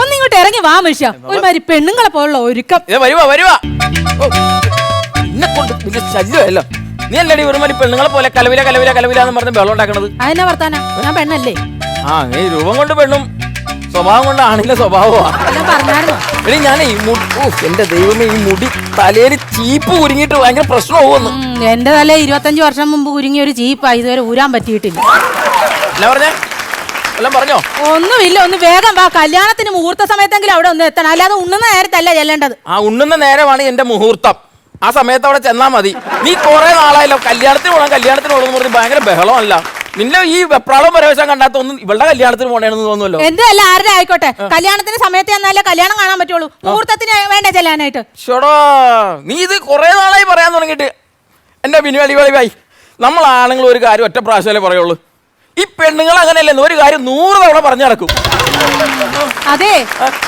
ഒന്നിങ്ങോട്ട് ഇറങ്ങി വാ മനുഷ്യ. ഒരുമാതിരി പെണ്ണുങ്ങളെ പോലുള്ള ഒരുക്കം. വരുവാ എന്നെ കൊണ്ട് നിന്റെ ശല്യമല്ലോ. നീ അല്ലടി ഒരുമാതിരി പെണ്ണുങ്ങളെ പോലെ കലവില എന്ന് പറഞ്ഞ് വെള്ളം ഉണ്ടാക്കണത്. അതെന്നാ വർത്താന? ഞാൻ പെണ്ണല്ലേ? ആ നീ രൂപം കൊണ്ട് പെണ്ണും സ്വഭാവം കൊണ്ട് ആണിന്റെ സ്വഭാവമാണ്. എടി ഞാനേ എന്റെ ദൈവമേ, ഈ മുടി തലയിൽ ചീപ്പ് കുരുങ്ങിയിട്ട് ഭയങ്കര പ്രശ്നമാവുന്നു. എന്റെ തല 25 വർഷം മുമ്പ് കുരുങ്ങിയ ഒരു ചീപ്പാ, ഇതുവരെ ഊരാൻ പറ്റിയിട്ടില്ല. എന്നാ പറഞ്ഞേ? എല്ലാം പറഞ്ഞോ? ഒന്നുമില്ല, ഒന്ന് വേഗം വാ. കല്യാണത്തിന് മുഹൂർത്ത സമയത്തെങ്കിലും അവിടെ ഒന്ന് എത്തണം, അല്ലാതെ ഉണ്ണുന്ന നേരത്തല്ല ചെല്ലേണ്ടത്. ആ ഉണ്ണുന്ന നേരമാണ് എന്റെ മുഹൂർത്തം. ആ സമയത്ത് അവിടെ ചെന്നാ മതി. നീ കുറെ നാളായല്ലോ കല്യാണത്തിന് പോകണം പറഞ്ഞ് ഭയങ്കര ബഹളമല്ല. നിന്നെ ഈ വെപ്രാളം പരവേശം കണ്ടാത്തൊന്നും ഇവളുടെ കല്യാണത്തിന് പോകണമെന്ന് തോന്നുമല്ലോ. എന്റെ അല്ല ആരുടെ ആയിക്കോട്ടെ, കല്യാണത്തിന് സമയത്ത് ചെന്നാലേ കല്യാണം കാണാൻ പറ്റുള്ളൂ. മുഹൂർത്തത്തിന് വേണ്ട ചെല്ലാനായിട്ട്. ഷോടാ, നീ ഇത് കുറെ നാളായി പറയാൻ തുടങ്ങിയിട്ട്. എന്റെ ബിനുവളിവായി, നമ്മൾ ആണുങ്ങൾ ഒരു കാര്യം ഒറ്റ പ്രാവശ്യമല്ലേ പറയുള്ളൂ. ഈ പെണ്ണുങ്ങൾ അങ്ങനെയല്ലേ, ഒരു കാര്യം 100 തവണ പറഞ്ഞു നടക്കും. അതെ,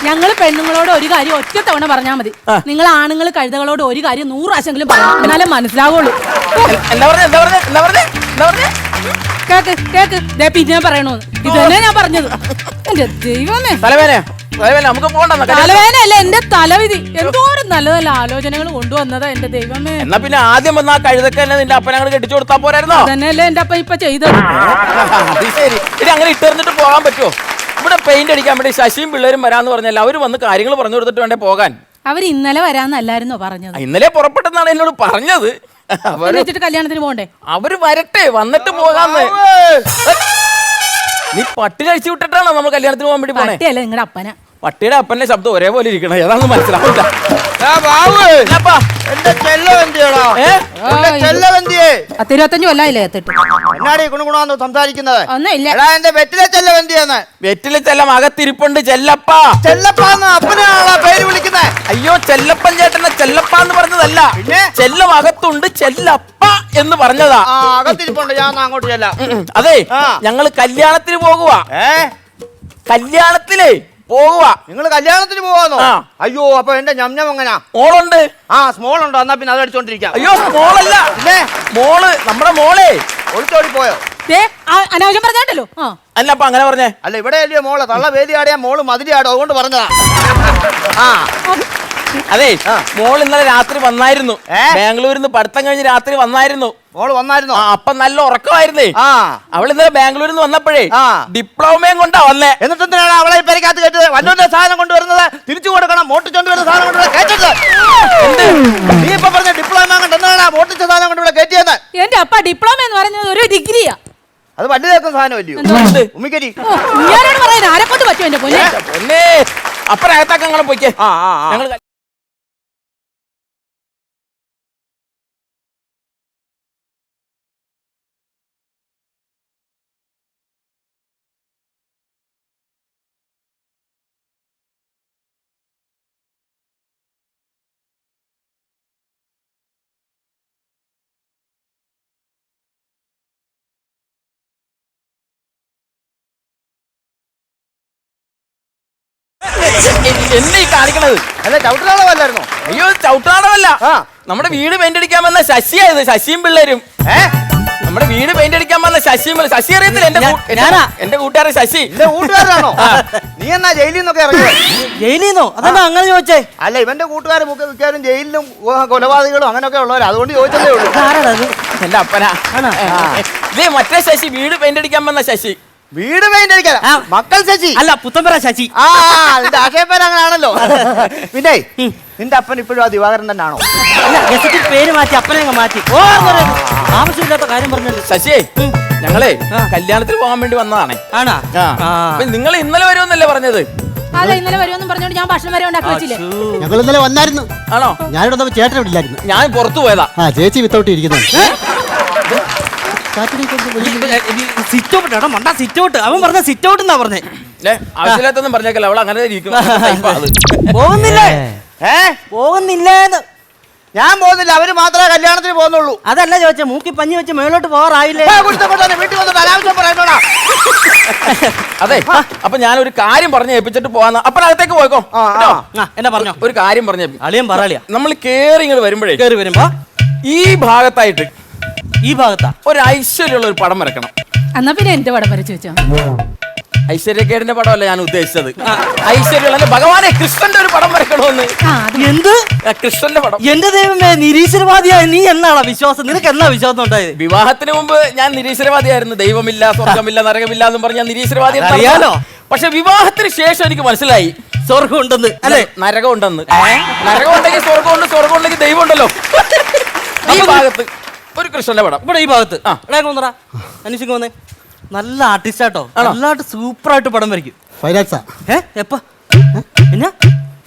ഞങ്ങൾ പെണ്ണുങ്ങളോട് ഒരു കാര്യം ഒറ്റ തവണ പറഞ്ഞാൽ മതി. നിങ്ങൾ ആണുങ്ങൾ കഴുതകളോട് ഒരു കാര്യം 100 പ്രാവശ്യമെങ്കിലും പറയണം, എന്നാലേ മനസ്സിലാവുള്ളൂ. കേക്ക് പിന്നെ പറയണോന്ന് ഇത് തന്നെ ഞാൻ പറഞ്ഞത്. എന്റെ ദൈവമേ, തലവേദനയല്ല എന്റെ തലവിധി. എന്തോരം നല്ല നല്ല ആലോചനകൾ കൊണ്ടുവന്നതാ എന്റെ ദൈവമേ. എന്നാ പിന്നെ ആദ്യം വന്ന ആ കഴുതൊക്കെ നിന്റെ അപ്പനങ്ങൾ കെട്ടിച്ചു കൊടുത്താ പോരായിരുന്നോ? തന്നെയല്ലേ എന്റെ അപ്പ ഇപ്പൊ ചെയ്തത്. ശരി, ഇനി അങ്ങനെ ഇട്ടെറിഞ്ഞിട്ട് പോകാൻ പറ്റുമോ? ഇവിടെ പെയിന്റ് അടിക്കാൻ വേണ്ടി ശശിയും പിള്ളേരും വരാന്ന് പറഞ്ഞാൽ അവര് വന്ന് കാര്യങ്ങൾ പറഞ്ഞു കൊടുത്തിട്ട് വേണ്ടേ പോകാൻ. അവര് ഇന്നലെ വരാന്നല്ലായിരുന്നോ പറഞ്ഞത്? ഇന്നലെ പുറപ്പെട്ടെന്നാണ് എന്നോട് പറഞ്ഞത്. കല്യാണത്തിന് പോകണ്ടേ? അവര് വരട്ടെ, വന്നിട്ട് പോകാന്ന്. നീ പട്ടി കഴിച്ചു വിട്ടിട്ടാണോ നമ്മൾ കല്യാണത്തിന് പോകാൻ വേണ്ടി പോണേ? നിങ്ങളുടെ അപ്പന പട്ടിയുടെ അപ്പന്റെ ശബ്ദം ഒരേപോലെ ഇരിക്കണം, ഏതാണെന്ന് മനസ്സിലാവില്ല. എന്റെ ചെല്ല എന്തിയടാ? 25 കൊല്ലായില്ലേ എത്തിട്ട് എന്നാടി ഗുണഗുണാന്ന് സംസാരിക്കുന്നത്? ഒന്നുമില്ല. എടാ എന്റെ വെറ്റിലെ ചെല്ല എന്തിയെന്ന്? വെറ്റിലെ ചെല്ലം അകത്തിരിപ്പുണ്ട്. ചെല്ലപ്പ. ചെല്ലപ്പാന്ന് അപ്പനാണോ പേര് വിളിക്കുന്നത്? അയ്യോ, ചെല്ലപ്പൻ ചേട്ടനെ ചെല്ലപ്പ എന്ന് പറഞ്ഞതല്ല, പിന്നെ ചെല്ലം അകത്തുണ്ട്, ചെല്ലപ്പ എന്ന് പറഞ്ഞതാ. അകത്തിരിപ്പുണ്ട്, ഞാൻ അങ്ങോട്ട് ചെല്ലാം. അതെ, ഞങ്ങള് കല്യാണത്തിന് പോകുക. കല്യാണത്തിലേ പോകുക. നിങ്ങൾ കല്യാണത്തിന് പോവാന്നോ? അയ്യോ, അപ്പൊ എന്റെ ഞം എങ്ങനാ? മോളുണ്ട്. സ്മോൾ ഉണ്ടോ? എന്നാ പിന്നെ അത് അടിച്ചോണ്ടിരിക്കാം. അയ്യോ, സ്മോളല്ല, മോള്, നമ്മുടെ മോളെ ഒളിച്ചോടി പോയോ? അനാവശ്യം പറഞ്ഞോ. അല്ല അപ്പൊ അങ്ങനെ പറഞ്ഞേ? അല്ല, ഇവിടെ അല്ലയോ മോള് തള്ള വേലി ആടിയാ മോള് മതിരി ആടോ, അതുകൊണ്ട് പറഞ്ഞതാ. അതെ, മോൾ ഇന്നലെ രാത്രി വന്നായിരുന്നു. ബാംഗ്ലൂരിൽ നിന്ന് പഠിത്തം കഴിഞ്ഞ് രാത്രി വന്നായിരുന്നു. മോള് വന്നായിരുന്നു? അപ്പൊ നല്ല ഉറക്കമായിരുന്നേ. അവൾ ഇന്നലെ ബാംഗ്ലൂരിൽ നിന്ന് വന്നപ്പോഴേ ഡിപ്ലോമയും കൊണ്ടാ വന്നേ. എന്നിട്ട് എന്തിനാണ് അവളെ പരിക്കാത്ത് കേട്ടത്? വന്നോന്റെ സാധനം കൊണ്ടുവരുന്നത് തിരിച്ചു കൊടുക്കണം, മോട്ടിച്ചോണ്ട് വരുന്ന സാധനം കൊണ്ടുവരെ കേട്ടത്. നീ ഇപ്പൊ പറഞ്ഞ ഡിപ്ലോമ കൊണ്ട് എന്താണ് മോട്ടിച്ച സാധനം കൊണ്ടുവിടെ കയറ്റിയത്? എന്റെ അപ്പ ഡിപ്ലോമ എന്ന് പറയുന്നത് ഒരു ഡിഗ്രിയാ. അത് വണ്ടി കേൾക്കുന്ന സാധനം അല്ലയോ? ഉമ്മിക്കരി ആരെക്കൊണ്ട് പറ്റും എന്റെ പൊന്നെ? അപ്പറകത്താക്കങ്ങളെ പോയിക്കേ. ഞങ്ങൾ എന്നെ കാണിക്കണത് അല്ല ചവിട്ടാളമല്ലായിരുന്നോ? അയ്യോ, ചവിട്ടാളമല്ല. നമ്മുടെ വീട് പെയിന്റ് അടിക്കാൻ വന്ന ശശിയായത്, ശശിയും പിള്ളേരും. നമ്മുടെ വീട് പെയിന്റ് അടിക്കാൻ വന്ന ശശിയും. ശശി അറിയത്തില്ല? എന്റെ കൂട്ടുകാരൻ ശശി. എന്റെ കൂട്ടുകാരനാണോ? നീ എന്നാ ജയിലിൽ നിന്നൊക്കെ ഇറങ്ങിയത്? ജയിലിൽ നിന്നോ? അതെന്താ അങ്ങനെ ചോദിച്ചേ? അല്ല, ഇവന്റെ കൂട്ടുകാരും മിക്കവാറും ജയിലിലും കൊലപാതകങ്ങളും അങ്ങനെയൊക്കെ ഉള്ളവർ, അതുകൊണ്ട് ചോദിച്ചതേ ഉള്ളൂ. എന്റെ അപ്പനാ. ഇതേ മറ്റേ ശശി, വീട് പെയിന്റ് അടിക്കാൻ വന്ന ശശി. വീട് പെയിന്റ് അടിക്കാൻ മക്കൾ ശശി അല്ല, പുത്തമ്പര ശശി. നിന്റെ ആശയപ്പേര് അങ്ങനെയാണല്ലോ. പിന്നെ നിന്റെ അപ്പൻ ഇപ്പോഴും ആ ദിവാകരൻ തന്നെയാണോ? പേര് മാറ്റി, അപ്പനെ മാറ്റി. ആവശ്യമില്ലാത്ത കാര്യം പറഞ്ഞത്. ശശിയെ, ഞങ്ങളെ കല്യാണത്തിന് പോകാൻ വേണ്ടി വന്നതാണേ. ആണാ? നിങ്ങൾ ഇന്നലെ വരുമെന്നല്ലേ പറഞ്ഞത്? അല്ല, ഇന്നലെ വരുമെന്നും പറഞ്ഞോണ്ട് ഞാൻ ഭക്ഷണം വരെ ഉണ്ടാക്കി വെച്ചില്ലേ? ഞങ്ങൾ ഇന്നലെ വന്നായിരുന്നു. ആണോ? ഞാനിവിടെ ചേട്ടൻ ഇല്ലായിരുന്നു. ഞാൻ പുറത്തു പോയതാ. ചേച്ചി വിത്തൗട്ട് ഇരിക്കുന്നു. സിറ്റൗട്ട് അവൻ പറഞ്ഞ സിറ്റൗട്ട് എന്നാ പറഞ്ഞേ. ആവശ്യമില്ലാത്തൊന്നും പറഞ്ഞേക്കല്ല, അവൾ അങ്ങനെ പോകുന്നില്ലേ? പോകുന്നില്ലേന്ന്. ഞാൻ പോകുന്നില്ല, അവര് മാത്രമേ കല്യാണത്തിന് പോകുന്നുള്ളൂ. അതല്ല ചോദിച്ചേ, മൂക്കി പഞ്ഞി വെച്ച് മേലോട്ട് പോകാറായില്ലേ? വീട്ടിൽ വന്നിട്ട് അനാവശ്യം പറയണോടാ. അതെ, അപ്പൊ ഞാനൊരു കാര്യം പറഞ്ഞ് ഏൽപ്പിച്ചിട്ട് പോവാന്ന്. അപ്പനകത്തേക്ക് പോയിക്കോ. എന്നാ പറഞ്ഞോ? ഒരു കാര്യം പറഞ്ഞേ. അളിയൻ പറയാ. നമ്മൾ കേറി ഇങ്ങോട്ട് വരുമ്പോഴേ, കേറി വരുമ്പോ ഈ ഭാഗത്തായിട്ട്, ഈ ഭാഗത്താ ഒരു ഐശ്വര്യമുള്ള ഒരു പടം വരക്കണം. എന്നാ പിന്നെ എന്റെ പടം വരച്ചു വെച്ചോ. ഐശ്വര്യക്കേടിന്റെ പടമല്ല ഞാൻ ഉദ്ദേശിച്ചത്. ഐശ്വര്യ ഭഗവാനെ കൃഷ്ണന്റെ ഒരു പടം വരക്കണമെന്ന്. എന്ത് കൃഷ്ണന്റെ പടം. എന്റെ ദൈവമേ, നിരീശ്വരവാദിയായ നീ എന്നാണ് വിശ്വാസം? നിനക്ക് എന്നാ വിശ്വാസം ഉണ്ടായത്? വിവാഹത്തിന് മുമ്പ് ഞാൻ നിരീശ്വരവാദിയായിരുന്നു. ദൈവമില്ല, സ്വർഗമില്ല, നരകമില്ല എന്നും പറഞ്ഞ ഞാൻ നിരീശ്വരവാദി അറിയാലോ. പക്ഷെ വിവാഹത്തിന് ശേഷം എനിക്ക് മനസ്സിലായി സ്വർഗം ഉണ്ടെന്ന്. അല്ലെ, നരകം ഉണ്ടെന്ന്. നരകം ഉണ്ടെങ്കിൽ സ്വർഗമുണ്ട്, സ്വർഗം ഉണ്ടെങ്കിൽ ദൈവം ഉണ്ടല്ലോ. ഈ ഭാഗത്ത് ഒരു കൃഷ്ണന്റെ പടം, ഇവിടെ ഈ ഭാഗത്ത്. അന്വേഷിക്ക് വന്നേ. നല്ല ആർട്ടിസ്റ്റാട്ടോ, നല്ലതായിട്ട് സൂപ്പറായിട്ട് പടം വരയ്ക്കും. ഫൈനാൻസാ. എപ്പ പിന്നെ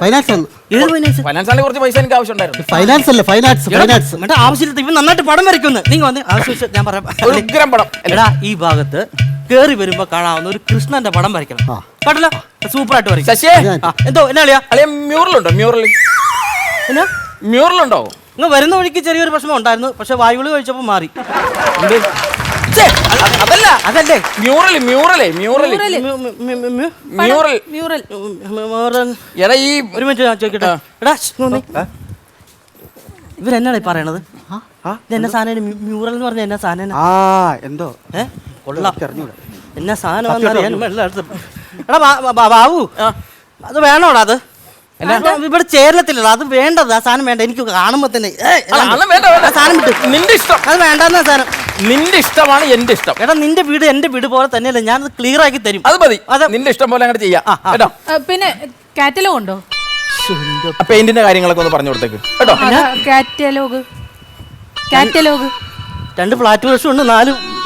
ഫൈനാൻസ് ആണ്. ഏത് ഫൈനാൻസ്? ഫൈനാൻസാണെങ്കിൽ കുറച്ച് പൈസ എനിക്ക് ആവശ്യമുണ്ടായിരുന്നു. ഫൈനാൻസ് അല്ലേ, ഫൈനാൻസ്. ഫൈനാൻസ് മറ്റേ ആവശ്യമില്ല, ഇവൻ നന്നായിട്ട് പടം വരയ്ക്കുന്നു. നീ വന്നേ, ആവശ്യം ഞാൻ പറയാം. ഒരു ഉഗ്രം പടം. എടാ, ഈ ഭാഗത്ത് കേറി വരുമ്പോ കാണാവുന്ന ഒരു കൃഷ്ണന്റെ പടം വരയ്ക്കണം. കേട്ടല്ലോ, സൂപ്പറായിട്ട് വരയ്ക്കും. ശശിയെ, എന്തോ എന്നാ അളിയാ? അളിയ മ്യൂറലുണ്ടോ? എന്നാ മ്യൂറലുണ്ടോ? ഇങ്ങ് വരുന്ന വഴിക്ക് ചെറിയൊരു പ്രശ്നം ഉണ്ടായിരുന്നു, പക്ഷെ വായുവിളി കഴിച്ചപ്പോ മാറി. അതല്ല, അതല്ലേ മ്യൂറൽ. എടാ ഈ ഒരു മിനിറ്റ് ഞാൻ ചോദിക്കട്ടെ. എടാ ഇവരെന്നാണ് പറയണത്? ഇതെന്നാ സാധനം? മ്യൂറൽ എന്ന് പറഞ്ഞ എന്നാ സാധനം? എന്തോ കൊള്ളാം, എന്നാ സാധനം? എടാ ബാബു, അത് വേണോടാ? അത് ഇവിടെ ചേരളത്തില്ലല്ലോ, അത് വേണ്ടത്. ആ സാധനം വേണ്ട, എനിക്ക് കാണുമ്പോ തന്നെ സാധനം വിട്ടു. നിന്റെ ഇഷ്ടം. അത് വേണ്ടെന്ന സാധനം. നിന്റെ ഇഷ്ടമാണ് എന്റെ ഇഷ്ടം. എടാ, നിന്റെ വീട് എന്റെ വീട് പോലെ തന്നെയല്ലേ, ഞാൻ ക്ലിയർ ആക്കി തരും. അത് മതി, നിന്റെ ഇഷ്ടം പോലെ അങ്ങോട്ട് ചെയ്യാം കേട്ടോ. പിന്നെ കാറ്റലോഗ് ഉണ്ടോ? പെയിന്റിന്റെ കാര്യങ്ങളൊക്കെ ഒന്ന് പറഞ്ഞു കൊടുത്തേക്ക് കേട്ടോ. കാറ്റലോഗ് 2 ഫ്ലാറ്റ് ബ്രഷും ഉണ്ട്,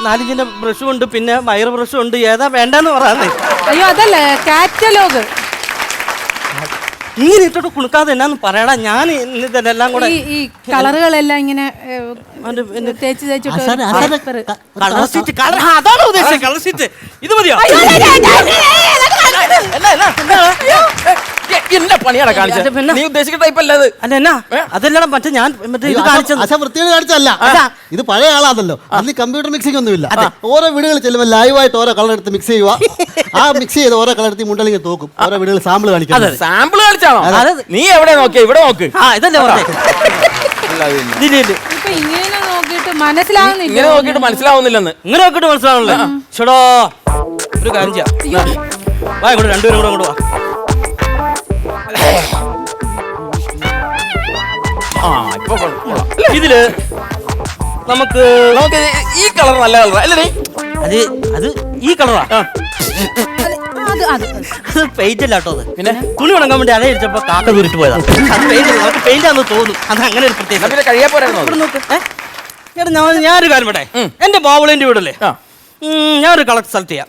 4 ബ്രഷും ഉണ്ട്, പിന്നെ വയർ ബ്രഷും ഉണ്ട്. ഏതാ വേണ്ടെന്ന് പറയാന്നേ? അയ്യോ അതല്ല, കാറ്റലോഗ്. ഇങ്ങനെ ഇട്ടോട്ട് കുണുക്കാതെ എന്നാന്ന് പറയടാ. ഞാൻ ഇതെല്ലാം കൂടെ ഈ കളറുകളെല്ലാം ഇങ്ങനെ തേച്ച് കളർ ഷീറ്റ്. അതാണ് ഉദ്ദേശിച്ചത്, കളർ ഷീറ്റ്. ഇത് മതിയോ? എന്റെ പണിയാണ് കാണിച്ചത്. നീ ഉദ്ദേശിക്കുന്ന ടൈപ്പ് അല്ല അത്. അല്ല എന്നാ അതെല്ലാം മറ്റേ ഞാൻ മറ്റേ ഇത് കാണിച്ചത്. വൃത്തിയോട് കാണിച്ചല്ല, ഇത് പഴയ ആളാണല്ലോ. അന്ന് കമ്പ്യൂട്ടർ മിക്സിംഗ് ഒന്നുമില്ല. ഓരോ വീടുകളിൽ ചെല്ലുമ്പോൾ ലൈവായിട്ട് ഓരോ കളർ എടുത്ത് മിക്സ് ചെയ്യുക. ആ മിക്സ് ചെയ്ത് ഓരോ കളർ എടുത്ത് മുണ്ടലിങ്ങ് തോക്കും. ഓരോ വീടുകൾ സാമ്പിൾ കാണിക്കാം. സാമ്പിൾ കാണിച്ചാണോ? നീ എവിടെ നോക്കിയ? ഇവിടെ നോക്ക്. ഇതല്ലേ ഇങ്ങനെ നോക്കിയിട്ട് മനസ്സിലാവുന്നില്ല. ഇങ്ങനെ നോക്കിയിട്ട് മനസ്സിലാവുന്നില്ലെന്ന്. ഇങ്ങനെ നോക്കിയിട്ട് മനസ്സിലാവണല്ലോ. ചേടാ, ഒരു കാര്യം ചെയ്യാം. വാ, ഇവിടെ രണ്ടുപേരും കൂടെ അങ്ങോട്ട് വാ. ഇതില് നമുക്ക് ഈ കളർ നല്ല കളറാ അല്ലേ? അത് ഈ കളറാ. അത് പെയിന്റ് അല്ല കേട്ടോ. അത് പിന്നെ തുണി ഉണങ്ങാൻ വേണ്ടി അലയടിച്ചപ്പോ കാക്ക ദൂരിട്ട് പോയതാ. അത് പെയിന്റ് ആണെന്ന് തോന്നും. അത് അങ്ങനെ ഒരു പ്രത്യേകത. കഴിയാ പോരായിരുന്നു. ഞാനൊരു കാര്യം പറയട്ടെ. എന്റെ ബാവുളിന്റെ വീടല്ലേ, ഞാനൊരു കളർ സെലക്ട് ചെയ്യാം.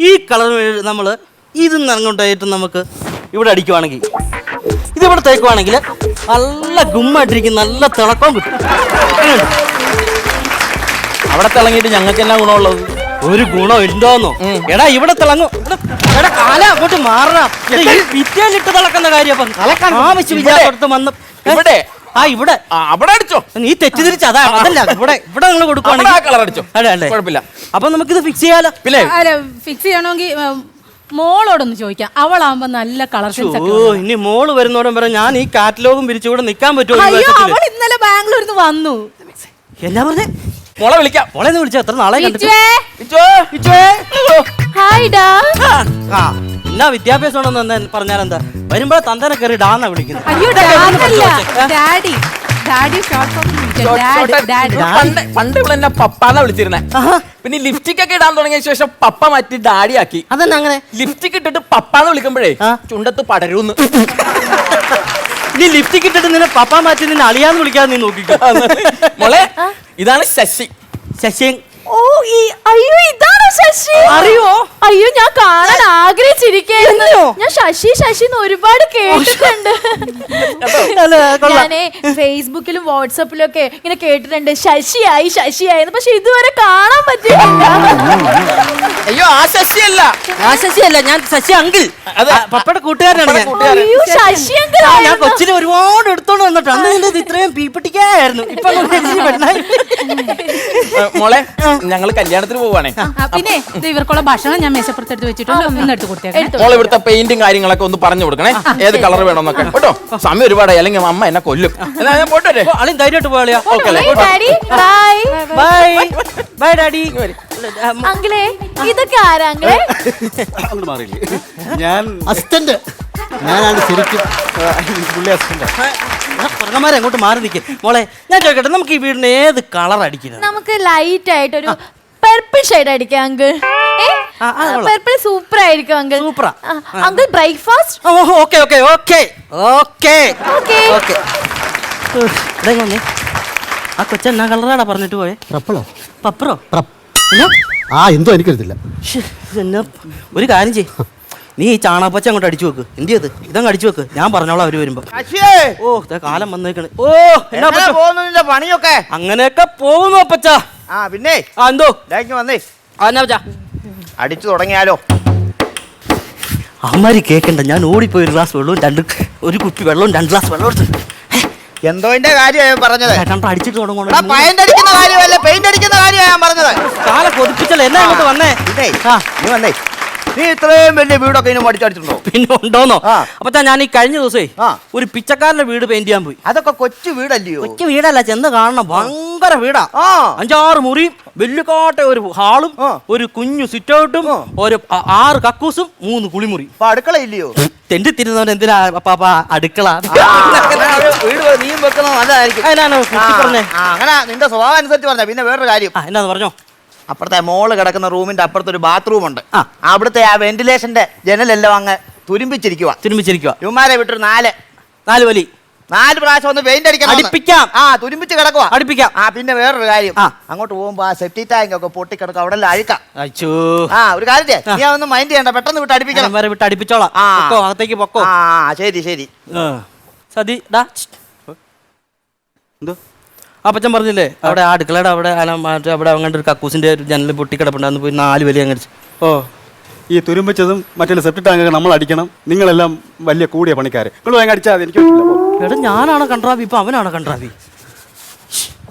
ഈ കളർ നമ്മള് ഇതിന്ന് ഇറങ്ങോട്ടായിട്ട് നമുക്ക് ഇവിടെ അടിക്കുവാണെങ്കിൽ, ഇതിവിടെ തേക്കുവാണെങ്കിൽ നല്ല ഗുമ്മായിട്ടിരിക്കും, നല്ല തിളക്കം കിട്ടും. അവിടെ തിളങ്ങിയിട്ട് ഞങ്ങൾക്ക് എന്നാ ഗുണമുള്ളത്? ഒരു ഗുണം ഉണ്ടോന്നോ? എടാ, ഇവിടെ തിളങ്ങും. എടാ, കാല അങ്ങോട്ട് മാറണം. വിറ്റയിലിട്ട് തിളക്കുന്ന കാര്യം ആവശ്യമില്ലാത്ത വന്ന് ഇവിടെ ഇവിടെ അവിടെ അടിച്ചോ. നീ തെറ്റിദ്ധരിച്ച അതാ. അതല്ല, ഇവിടെ നിങ്ങൾ കൊടുക്കുവാണെങ്കിൽ കളർ അടിച്ചോ, കുഴപ്പമില്ല. അപ്പൊ നമുക്കിത് ഫിക്സ് ചെയ്യാലോ. പിന്നെ ഫിക്സ് ചെയ്യണമെങ്കിൽ മോളോടൊന്ന് ചോദിക്കാം. അവളാവുമ്പോ നല്ല കളർ സെൻസ് ഒക്കെ. ഇനി മോള് വരുന്നോടും പറയാം, ഞാൻ ഈ കാറ്റലോഗും പിരിച്ചുകൂടെ നിക്കാൻ പറ്റുമോ? അവൾ ഇന്നലെ ബാംഗ്ലൂരിൽ വന്നു. എന്നാ പറഞ്ഞേ? മോളെ വിളിക്കാം. മോളെ വിളിച്ച എത്ര നാളെ എന്നാ വിദ്യാഭ്യാസം ഉണ്ടെന്ന് പറഞ്ഞാൽ എന്താ? വരുമ്പോഴേ തന്തനെ കയറി ഡാന്നാ വിളിക്കുന്നത്. പണ്ട് ഇവിടെ എന്നെ പപ്പാന്നാ വിളിച്ചിരുന്നേ. പിന്നെ ലിപ്സ്റ്റിക് ഒക്കെ ഇടാൻ തുടങ്ങിയ ശേഷം പപ്പ മാറ്റി ഡാഡി ആക്കി. അതന്നെ അങ്ങനെ ലിപ്സ്റ്റിക് ഇട്ടിട്ട് പപ്പാന്ന് വിളിക്കുമ്പോഴേ ചുണ്ടത്ത് പടരൂന്ന്. നീ ലിപ്സ്റ്റിക് ഇട്ടിട്ട് നിന്നെ പപ്പ മാറ്റി നിന്നെ അളിയാന്ന് വിളിക്കാതെ നീ നോക്കിക്കോ. മോളെ, ഇതാണ് ശശി. ശശി. അയ്യോ, ഇതാണോ ശശി? അറിയോ? അയ്യോ, ഞാൻ കാണാൻ ആഗ്രഹിച്ചിരിക്കുന്നു. ഞാൻ ശശി ഒരുപാട് കേട്ടിട്ടുണ്ട്. ഞാനേ ഫേസ്ബുക്കിലും വാട്സപ്പിലും ഒക്കെ ഇങ്ങനെ കേട്ടിട്ടുണ്ട്, ശശിയായി. പക്ഷെ ഇതുവരെ കാണാൻ പറ്റിയിട്ടില്ല. അയ്യോ, ആ ശശിയല്ല. ഞാൻ ശശി അങ്കിൾ. പപ്പയുടെ കൂട്ടുകാരനാണ് ഞാൻ. അയ്യോ, ശശി അങ്കിൾ. ഞാൻ കൊച്ചിന് ഒരുപാട് എടുത്തോണ്ട് വന്നിട്ട് അന്ന് നിന്റെ ഇത്രയും പീപ്പിട്ടിക്കായിരുന്നു. ഇപ്പൊ മോളെ, ഞങ്ങള് കല്യാണത്തിന് പോവാണേ. പിന്നെ ഇവർക്കുള്ള ഭക്ഷണം ഞാൻ മേശപ്പുറത്തെടുത്ത് വെച്ചിട്ടുണ്ട്. ഒന്ന് എടുത്ത് കൊടുത്തേക്കാം. മോളെ, ഇവിടുത്തെ പെയിന്റും കാര്യങ്ങളൊക്കെ ഒന്ന് പറഞ്ഞു കൊടുക്കണേ, ഏത് കളർ വേണമെന്നൊക്കെ കേട്ടോ. സമയം ഒരുപാടായി, അല്ലെങ്കിൽ അമ്മ എന്നെ കൊല്ലും. എന്നാ ഞാൻ പോട്ടെ. അളിയും ധൈര്യമായിട്ട് പോയാ. Daddy, bye. Bye bye daddy. അങ്കിളെ ഇതൊക്കെ ആരാ അങ്കിളെ? അങ്ങോട്ട് മാറിയില്ലേ ഞാൻ അസിസ്റ്റന്റ് ഞാനാണ് ശരിക്കും പുള്ളി അസിസ്റ്റന്റ് പുറകന്മാരെ അങ്ങോട്ട് മാറി നിൽക്കും മോളെ. ഞാൻ ചോദിക്കട്ടെ, നമുക്ക് ഈ വീടിന് ഏത് കളർ അടിക്കുന്നത്? നമുക്ക് ലൈറ്റ് ആയിട്ടൊരു പർപ്പിൾ ഷെയ്ഡ് അടിക്കാം അങ്കിൾ. പർപ്പിൾ സൂപ്പർ ആയിരിക്കും അങ്കിൾ. സൂപ്പറാ. Uncle breakfast? Okay okay okay okay okay. Okay. വന്നേ, ആ കൊച്ചൻ എന്നാ കളറാടാ പറഞ്ഞിട്ട് പോയെ? പ്രപ്പളോ പപ്പറോ? ആ എന്തോ എനിക്കറിയത്തില്ല. എന്നാ ഒരു കാര്യം ചെയ്, നീ ഈ ചാണകപ്പച്ച അങ്ങോട്ട് അടിച്ചു വെക്ക്. എന്ത് ചെയ്ത് ഇതങ്ങ് അടിച്ചു വെക്ക്, ഞാൻ പറഞ്ഞോളാം അവര് വരുമ്പോ. ശശിയേ, ഓ കാലം വന്നേക്കണ്. ഓ എന്നാ എങ്ങനെ പറ്റും? പോകുന്നു നിന്റെ പണിയൊക്കെ? അങ്ങനെയൊക്കെ പോകുന്നു അപ്പച്ച. ആ പിന്നെ എന്തോ ഇതാക്കി വന്നേ, എന്നാ പച്ച അടിച്ചു തുടങ്ങിയാലോ? അമ്മമാര് കേക്കണ്ട, ഞാൻ ഓടിപ്പോയി ഒരു ഗ്ലാസ് വെള്ളവും ഒരു കുപ്പി വെള്ളവും 2 ഗ്ലാസ് വെള്ളം എടുത്തു. എന്തോന്റെ കാര്യമാണ് പറഞ്ഞത്? കണ്ട അടിച്ചിട്ട് തുടങ്ങണം. പെയിന്റ് അടിക്കുന്ന കാര്യമല്ല, പെയിന്റ് അടിക്കുന്ന കാര്യമാണ് ഞാൻ പറഞ്ഞത്. കാല കൊതിപ്പിച്ചല്ലേ എന്നാ ഇങ്ങോട്ട് വന്നേ. പിന്നെ ആ. നീ വന്നേ, നീ ഇത്രയും വലിയ വീടൊക്കെ ഇനി അടിച്ചടിച്ചിട്ടുണ്ടോ? പിന്നെ ഉണ്ടോന്നോ? ആ. അപ്പൊ ഞാൻ ഈ കഴിഞ്ഞ ദിവസേ ആ. ഒരു പിച്ചക്കാരന്റെ വീട് പെയിന്റ് ചെയ്യാൻ പോയി. അതൊക്കെ കൊച്ചു വീടല്ലയോ? ഒറ്റ വീടല്ല, ചെന്ന് കാണണം, ഭയങ്കര വീടാ. ആ 5-6 മുറിയും വലിയ കാട്ട ഒരു ഹാളും ആ. ഒരു കുഞ്ഞു സിറ്റ് ഔട്ടും ആ. ഒരു 6 കക്കൂസും 3 കുളിമുറി. അപ്പൊ അടുക്കള ഇല്ലയോ? തെണ്ടി തിരുന്നവൻ എന്തിനാ പാപ്പ അടുക്കള? അങ്ങനെ ഒരു വീട് നീയും വെക്കുന്നത് നല്ലതായിരിക്കും. അതിനാണ് കുട്ടി പറഞ്ഞേ. അങ്ങനെ നിന്റെ സ്വഭാവം അനുസരിച്ച് പറഞ്ഞ. പിന്നെ വേറൊരു കാര്യം, എന്നാന്ന് പറഞ്ഞോ? അപ്പുറത്തെ മോള് കിടക്കുന്ന റൂമിന്റെ അപ്പുറത്ത് ഒരു ബാത്റൂം ഉണ്ട്. ആ. അവിടുത്തെ ആ വെന്റിലേഷന്റെ ജനലെല്ലാം അങ്ങ് തുരുമ്പിച്ചിരിക്കുക. തിരുമ്പിച്ചിരിക്കുക. ഇവന്മാരെ വിട്ടൊരു 4 വലി 4 പ്രാവശ്യം ഒന്ന് പെയിന്റ് അടിക്കണം. അടിപ്പിക്കാം. ആ തുരുമ്പിച്ച് കിടക്കുക. അടുപ്പിക്കാം. ആ പിന്നെ വേറൊരു കാര്യം, ആ. അങ്ങോട്ട് പോകുമ്പോ ആ സെപ്റ്റി ടാങ്ക് ഒക്കെ പൊട്ടിക്കിടക്കും, അവിടെ എല്ലാം അഴിക്കാം. അച്ചോ ആ ഒരു കാര്യം ചെയ്യ്, നീ അതൊന്നും മൈൻഡ് ചെയ്യണ്ട, പെട്ടെന്ന് വിട്ട് അടിപ്പിക്കണം. വരെ വിട്ട് അടുപ്പിച്ചോളാം. ആ. പൊക്കോ, അകത്തേക്ക് പൊക്കോ. ആ ശരി ശരി. സതി ഡാ എന്തോ അപ്പച്ചൻ പറഞ്ഞില്ലേ അവിടെ ആ അടുക്കളയുടെ അവിടെ അവിടെ അങ്ങോട്ട് ഒരു കക്കൂസിന്റെ ഒരു ജനൽ പൊട്ടിക്കിടപ്പുണ്ടാന്ന് പോയി 4 വലി അങ്ങടിച്ചു. ഓ ഈ തുരുമ്പിച്ചതും മറ്റേ സെപ്റ്റി ടാങ്കൊക്കെ നമ്മൾ അടിക്കണം. നിങ്ങളെല്ലാം വലിയ കൂടിയ പണിക്കാർ, നിങ്ങൾ ഭയങ്കര അടിച്ചാൽ മതി, എനിക്ക് പറ്റില്ല. പോ. എടാ ഞാനാണ് കൺട്രാവി, ഇപ്പൊ അവനാണ് കൺട്രാവി.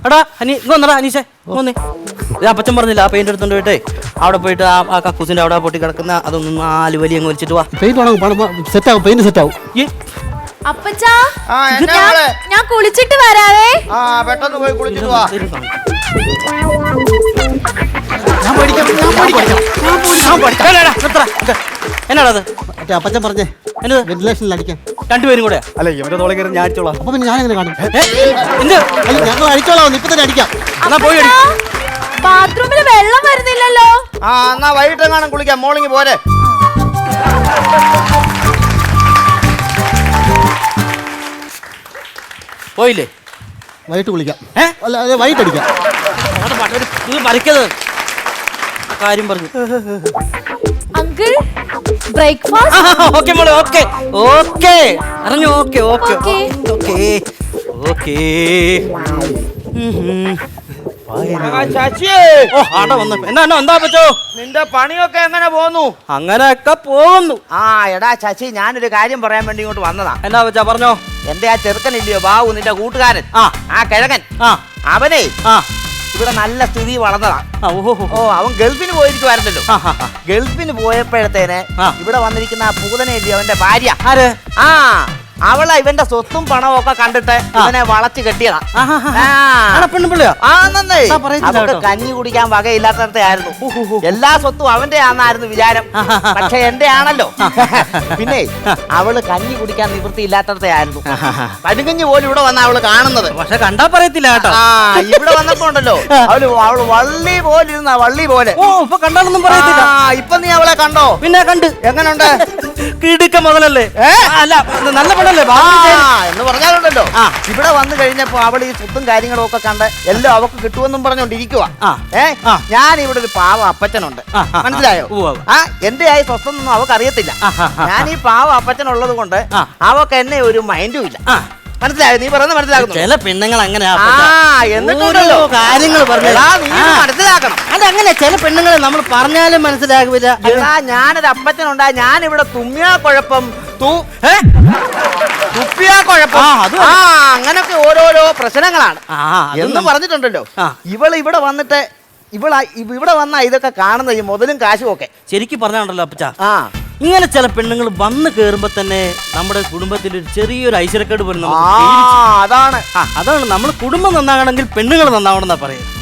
എടാ ഇങ്ങൊന്നടാ അനീഷേ ഒന്നേ. അപ്പച്ചൻ പറഞ്ഞില്ല ആ പെയിന്റ് എടുത്തോണ്ട് പോയിട്ടേ അവിടെ പോയിട്ട് ആ കക്കൂസിന്റെ അവിടെ പൊട്ടി കിടക്കുന്ന അതൊന്നും 4 വലി അങ്ങ് വലിച്ചിട്ട് വാ. പെയിന്റ് സെറ്റാവും, പെയിന്റ് സെറ്റാവും. അപ്പച്ചാ, ആ എന്നാ മോളെ? ഞാൻ കുളിച്ചിട്ട് വരാവേ. ആ പെട്ടെന്ന് പോയി കുളിച്ചിട്ട് വാ. എന്നാടാ അത്? മറ്റേ അപ്പച്ചൻ പറഞ്ഞേ എന്നത്? വെന്റിലേഷനിൽ അടിക്കാൻ 2 പേരും കൂടെയാ? അല്ല ഇവന്റെ തോളെ കയറി ഞാൻ അടിച്ചോളാം. അപ്പൊ പിന്നെ ഞാനെങ്ങനെ കാണും? എന്ത്? അല്ല ഞങ്ങൾ അടിച്ചോളാം, ഇപ്പൊ തന്നെ അടിക്കാം. എന്നാ പോയി അടി. ബാത്റൂമിൽ വെള്ളം വരുന്നില്ലല്ലോ. ആ എന്നാ വൈകിട്ടെങ്ങാനും കുളിക്കാം, മോളിങ് പോരെ. പോയില്ലേ? വൈകിട്ട് കുളിക്കാം. ഏ? അല്ല അതെ വൈകിട്ട് അടിക്കാം. വരയ്ക്കത് കാര്യം പറഞ്ഞു. Uncle breakfast? ഓക്കെ മോളെ, ഓക്കെ ഓക്കെ അറിഞ്ഞു. Okay okay okay. Okay okay. ശശിയേ, ഓ ആണ്ട വന്നു. എന്താ പറ്റോ? നിന്റെ പണിയൊക്കെ എങ്ങനെ പോന്നു? അങ്ങനെയൊക്കെ പോകുന്നു. ആ എടാ ശശി, ഞാനൊരു കാര്യം പറയാൻ വേണ്ടി ഇങ്ങോട്ട് വന്നതാ. എന്താ പറ്റാ പറഞ്ഞോ? എന്റെ ആ ചെറുക്കനില്ലയോ ബാബു, നിന്റെ കൂട്ടുകാരൻ, ആ ആ കിഴക്കൻ, ആ അവനെ ആ ഇവിടെ നല്ല സ്ഥിതി വളർന്നതാ. ഓഹോ ഓ അവൻ ഗൾഫിന് പോയിരിക്കുവായിരുന്നല്ലോ. ഗൾഫിന് പോയപ്പോഴത്തേന് ആ. ഇവിടെ വന്നിരിക്കുന്ന ആ പൂതനയില്ലയോ അവന്റെ ഭാര്യ, ആര്? ആ അവളെ ഇവന്റെ സ്വത്തും പണവും ഒക്കെ കണ്ടിട്ട് ഇവനെ വളച്ചു കെട്ടിയതാ. പെണ്ണുപിള്ളയാ? ആ നന്നേ, ആ, പറയുന്നില്ല അവൾക്ക് കേട്ടോ. കഞ്ഞി കുടിക്കാൻ വകയില്ലാത്തടത്തെ ആയിരുന്നു. എല്ലാ സ്വത്തും അവന്റെ ആണെന്നായിരുന്നു വിചാരം. പക്ഷെ എന്റെ ആണല്ലോ. പിന്നെ അവള് കഞ്ഞി കുടിക്കാൻ നിവൃത്തി ഇല്ലാത്തടത്തെ ആയിരുന്നു. കടുകഞ്ഞി പോലും ഇവിടെ വന്ന അവള് കാണുന്നത്. പക്ഷെ കണ്ടാ പറയത്തില്ല കേട്ടോ. ആ ഇവിടെ വന്നപ്പോ ഉണ്ടല്ലോ അവള് വള്ളി പോലെ ഇരുന്ന വള്ളി പോലെ. ഓ ഇപ്പൊ കണ്ടാലൊന്നും പറയത്തില്ല. ആ ഇപ്പൊ നീ അവളെ കണ്ടോ? പിന്നെ കണ്ട്. എങ്ങനുണ്ട്? കിടുക്ക മുതലല്ലേ? അല്ല നല്ല പെണ്ണല്ലേ? എന്ന് പറഞ്ഞാലുണ്ടല്ലോ, ഇവിടെ വന്നു കഴിഞ്ഞപ്പോ അവൾ ഈ സ്വത്തും കാര്യങ്ങളും ഒക്കെ കണ്ട് എല്ലാം അവക്ക് കിട്ടുമെന്നും പറഞ്ഞോണ്ടിരിക്കുവാ. ഞാൻ ഇവിടെ ഒരു പാവ അപ്പച്ചനുണ്ട്, മനസ്സിലായോ? ആ എന്റെ ആയി സ്വത്തൊന്നും അവക്ക് അറിയത്തില്ല. ഞാൻ ഈ പാവ അപ്പച്ചനുള്ളത് കൊണ്ട് അവക്ക് എന്നെ ഒരു മൈൻഡും ഇല്ല. മനസ്സിലായോ? നീ പറയുന്നത് മനസ്സിലാക്കുന്നു? ചില പെണ്ണുങ്ങൾ അങ്ങനെയാ. എന്നിട്ടുണ്ടല്ലോ കാര്യങ്ങൾ മനസ്സിലാക്കണം. അതങ്ങനെ ചില പെണ്ണുങ്ങളെ നമ്മൾ പറഞ്ഞാലും മനസ്സിലാകില്ല. ഞാനൊരു അപ്പച്ചനുണ്ടായി, ഞാൻ ഇവിടെ തുമ്മിയാ കുഴപ്പം, തുപ്പിയാ കുഴപ്പം, അങ്ങനൊക്കെ ഓരോരോ പ്രശ്നങ്ങളാണ് എന്ന് പറഞ്ഞിട്ടുണ്ടല്ലോ. ഇവിടെ വന്നിട്ട് ഇവിടെ വന്ന ഇതൊക്കെ കാണുന്ന ഈ മുതലും കാശും ഒക്കെ ശരിക്കും പറഞ്ഞാണ്ടല്ലോ അപ്പച്ചാ, ഇങ്ങനെ ചില പെണ്ണുങ്ങൾ വന്ന് കേറുമ്പോ തന്നെ നമ്മുടെ കുടുംബത്തിൽ ഒരു ചെറിയൊരു ഐശ്വര്യക്കേട് പോലും നമുക്ക് ഫീൽ അതാണ് അതാണ് നമ്മൾ കുടുംബം നന്നാകണമെങ്കിൽ പെണ്ണുങ്ങൾ നന്നാവണം എന്നാ പറയുന്നത്.